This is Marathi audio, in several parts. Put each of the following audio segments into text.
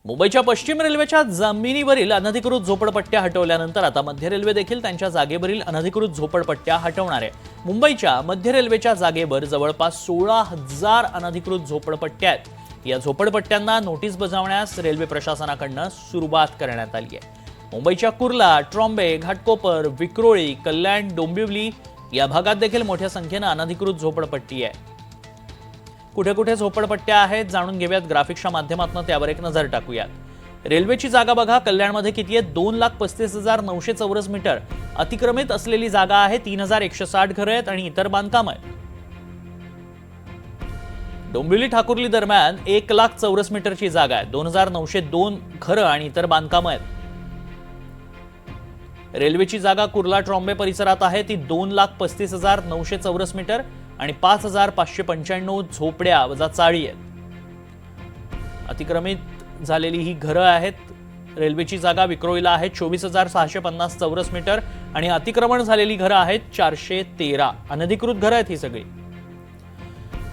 मुंबईच्या पश्चिम रेल्वेच्या जमिनीवरील अनधिकृत झोपडपट्ट्या हटवल्यानंतर आता मध्य रेल्वे देखील त्यांच्या जागेवरील अनधिकृत झोपडपट्ट्या हटवणार आहे। मुंबईच्या मध्य रेल्वेच्या जागेवर जवळपास 16,000 अनधिकृत झोपडपट्ट्या आहेत। या झोपडपट्ट्यांना नोटीस बजावण्यास रेल्वे प्रशासनाकडून सुरुवात करण्यात आली आहे। मुंबईच्या कुर्ला, ट्रॉम्बे, घाटकोपर, विक्रोळी, कल्याण, डोंबिवली या भागात देखील मोठ्या संख्येने अनधिकृत झोपडपट्टी आहे। कुठे कुठे झोपडपट्ट्या आहेत जाणून घेऊयात ग्राफिक्सच्या माध्यमातून त्यावर एक नजर टाकूयात। रेल्वेची जागा बघा, कल्याणमध्ये किती आहे? 2,35,900 चौरस मीटर अतिक्रमित असलेली जागा आहे। 3,160 घरं आहेत आणि इतर बांधकाम आहेत। डोंबिवली ठाकुर्ली दरम्यान 1,00,000 चौरस मीटरची जागा आहे। 2,902 घरं आणि इतर बांधकाम आहेत। रेल्वेची जागा कुर्ला ट्रॉम्बे परिसरात आहे, ती 2,35,900 चौरस मीटर आणि 5,595 झोपड्या वजा चाळी आहेत। अतिक्रमित झालेली ही घरं आहेत। रेल्वेची जागा विक्रोळीला आहे, 24,650 चौरस मीटर आणि अतिक्रमण झालेली घरं आहेत 413। अनधिकृत घरं आहेत ही सगळी।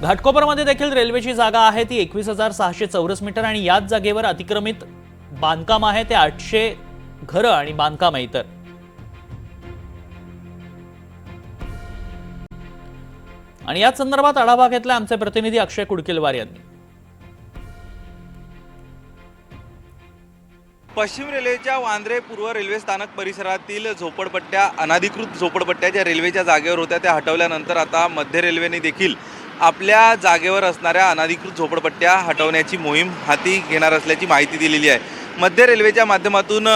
घाटकोपरमध्ये देखील रेल्वेची जागा आहे, ती 21,600 चौरस मीटर आणि याच जागेवर अतिक्रमित बांधकाम आहे, ते 800 घरं आणि बांधकाम आहे इतर। आणि याच संदर्भात आढावा घेतला आमचे प्रतिनिधी अक्षय कुडकिलवार यांनी। पश्चिम रेल्वेच्या वांद्रे पूर्व रेल्वे स्थानक परिसरातील झोपडपट्ट्या, अनधिकृत झोपडपट्ट्या ज्या रेल्वेच्या जागेवर होत्या त्या हटवल्यानंतर आता मध्य रेल्वेने देखील आपल्या जागेवर असणाऱ्या अनधिकृत झोपडपट्ट्या हटवण्याची मोहीम हाती घेणार असल्याची माहिती दिलेली आहे। मध्य रेल्वेच्या माध्यमातून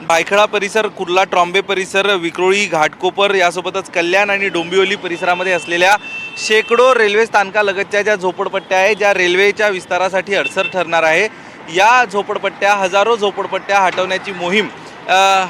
भायखळा परिसर, कुर्ला ट्रॉम्बे परिसर, विक्रोळी, घाटकोपर यासोबतच कल्याण आणि डोंबिवली परिसरामध्ये असलेल्या शेकडो रेल्वे स्थानकालगतच्या ज्या झोपडपट्ट्या आहेत, ज्या रेल्वेच्या विस्तारासाठी अडसर ठरणार आहे, या झोपडपट्ट्या, हजारो झोपडपट्ट्या हटवण्याची मोहीम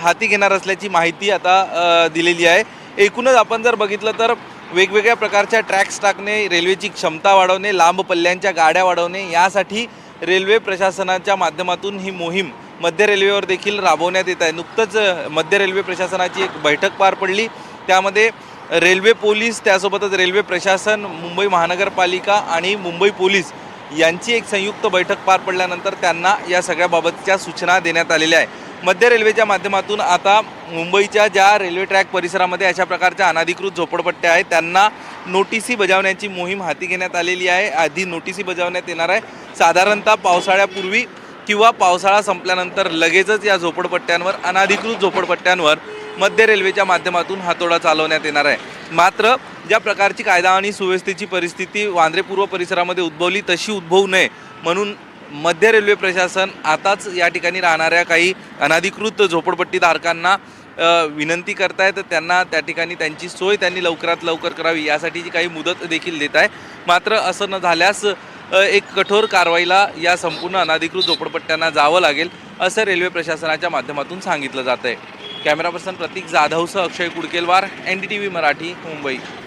हाती घेणार असल्याची माहिती आता दिलेली आहे। एकूणच आपण जर बघितलं तर वेगवेगळ्या प्रकारच्या ट्रॅक्स टाकणे, रेल्वेची क्षमता वाढवणे, लांब पल्ल्यांच्या गाड्या वाढवणे यासाठी रेल्वे प्रशासनाच्या माध्यमातून ही मोहीम मध्य रेल्वेवर देखील राबवण्यात येत आहे। नुकतंच मध्य रेल्वे प्रशासनाची एक बैठक पार पडली, त्यामध्ये रेल्वे पोलीस, त्यासोबतच रेल्वे प्रशासन, मुंबई महानगरपालिका आणि मुंबई पोलीस यांची एक संयुक्त बैठक पार पडल्यानंतर त्यांना या सगळ्याबाबतच्या सूचना देण्यात आलेल्या आहे। मध्य रेल्वेच्या माध्यमातून आता मुंबईच्या ज्या रेल्वे ट्रॅक परिसरामध्ये अशा प्रकारच्या अनधिकृत झोपडपट्ट्या आहेत त्यांना नोटिसी बजावण्याची मोहीम हाती घेण्यात आलेली आहे। आधी नोटिसी बजावण्यात येणार आहे, साधारणतः पावसाळ्यापूर्वी किंवा पावसाळा संपल्यानंतर लगेचच या झोपडपट्ट्यांवर, अनधिकृत झोपडपट्ट्यांवर मध्य रेल्वेच्या माध्यमातून हातोडा चालवण्यात येणार आहे। मात्र ज्या प्रकारची कायदा आणि सुव्यवस्थेची परिस्थिती वांद्रे पूर्व परिसरामध्ये उद्भवली तशी उद्भवू नये म्हणून मध्य रेल्वे प्रशासन आताच या ठिकाणी राहणाऱ्या काही अनधिकृत झोपडपट्टीधारकांना विनंती करतायत, त्यांना त्या ठिकाणी त्यांची सोय त्यांनी लवकरात लवकर करावी यासाठीची काही मुदत देखील देत आहे। मात्र असं न झाल्यास एक कठोर कारवाईला या संपूर्ण अनधिकृत झोपडपट्ट्यांना जावं लागेल असं रेल्वे प्रशासनाच्या माध्यमातून सांगितलं जात आहे। कॅमेरा पर्सन प्रतीक जाधवसह अक्षय कुडकेलवार, NDTV मराठी, मुंबई।